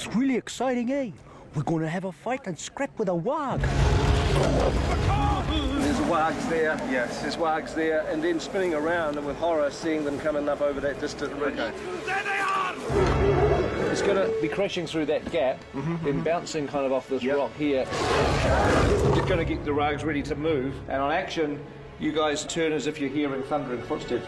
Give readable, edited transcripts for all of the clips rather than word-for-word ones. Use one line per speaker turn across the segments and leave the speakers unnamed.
It's really exciting, eh? We're going to have a fight and scrap with a warg.
There's wargs there. Yes, there's wargs there, and then spinning around and with horror seeing them coming up over that distant ridge. Okay. There they are! It's going to be crashing through that gap, then bouncing kind of off this rock here. Just going to get the wargs ready to move, and on action, you guys turn as if you're hearing thundering footsteps.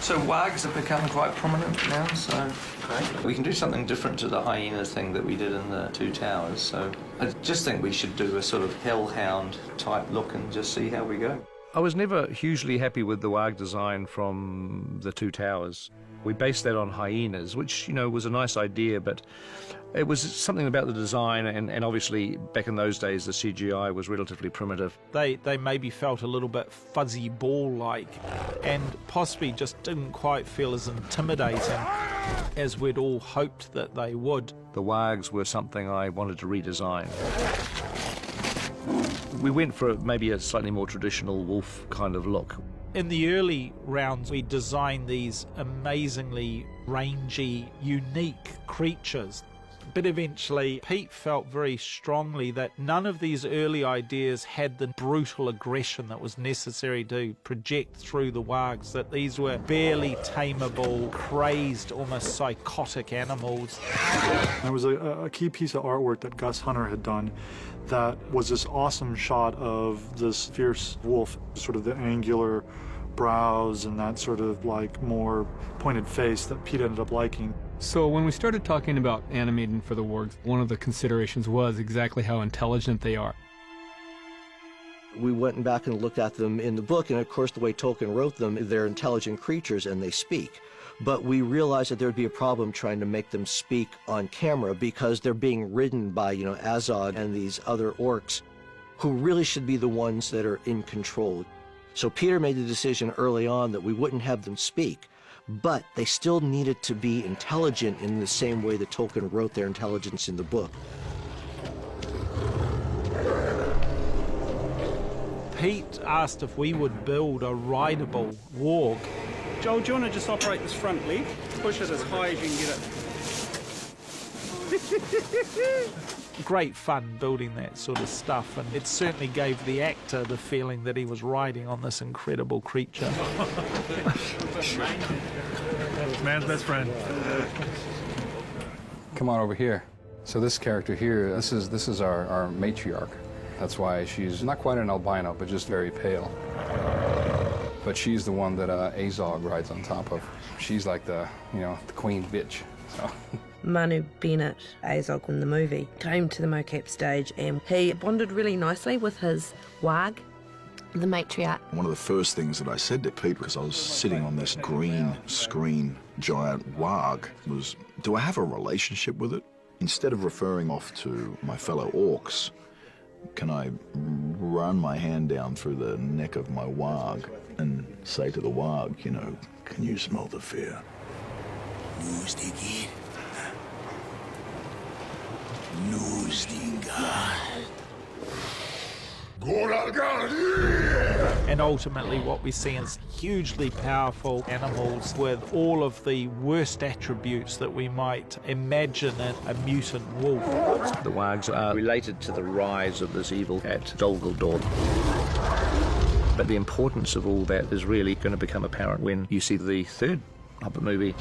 So wargs have become quite prominent now, so we can do something different to the hyena thing that we did in the Two Towers. So I just think we should do a sort of hellhound type look and just see how we go.
I was never hugely happy with the warg design from the Two Towers. We based that on hyenas, which, you know, was a nice idea, but it was something about the design, and obviously back in those days the CGI was relatively primitive.
They maybe felt a little bit fuzzy ball-like and possibly just didn't quite feel as intimidating as we'd all hoped that they would.
The wargs were something I wanted to redesign. We went for maybe a slightly more traditional wolf kind of look.
In the early rounds, we designed these amazingly rangy, unique creatures. But eventually, Pete felt very strongly that none of these early ideas had the brutal aggression that was necessary to project through the wargs, that these were barely tameable, crazed, almost psychotic animals.
There was a key piece of artwork that Gus Hunter had done that was this awesome shot of this fierce wolf, sort of the angular brows and that sort of like more pointed face that Pete ended up liking.
So when we started talking about animating for the wargs, one of the considerations was exactly how intelligent they are.
We went back and looked at them in the book, and of course the way Tolkien wrote them, they're intelligent creatures and they speak. But we realized that there'd be a problem trying to make them speak on camera because they're being ridden by, you know, Azog and these other orcs who really should be the ones that are in control. So Peter made the decision early on that we wouldn't have them speak, but they still needed to be intelligent in the same way that Tolkien wrote their intelligence in the book.
Pete asked if we would build a rideable warg.
Joel, do you want to just operate this front leg? Push it as high as you can get it.
Great fun building that sort of stuff, and it certainly gave the actor the feeling that he was riding on this incredible creature.
Man's best friend.
Come on over here. So this character here, this is our matriarch. That's why she's not quite an albino, but just very pale. But she's the one that Azog rides on top of. She's like the, you know, the queen bitch. So.
Manu Bennett, Azog in the movie, came to the mocap stage and he bonded really nicely with his warg, the matriarch.
One of the first things that I said to Pete, because I was sitting on this green screen giant warg, was, do I have a relationship with it? Instead of referring off to my fellow orcs, can I run my hand down through the neck of my warg and say to the warg, you know, can you smell the fear?
No, Sticky. No, Stinga.
And ultimately what we see is hugely powerful animals with all of the worst attributes that we might imagine in a mutant wolf.
The wargs are related to the rise of this evil at Dol Guldur. But the importance of all that is really going to become apparent when you see the third Hobbit movie.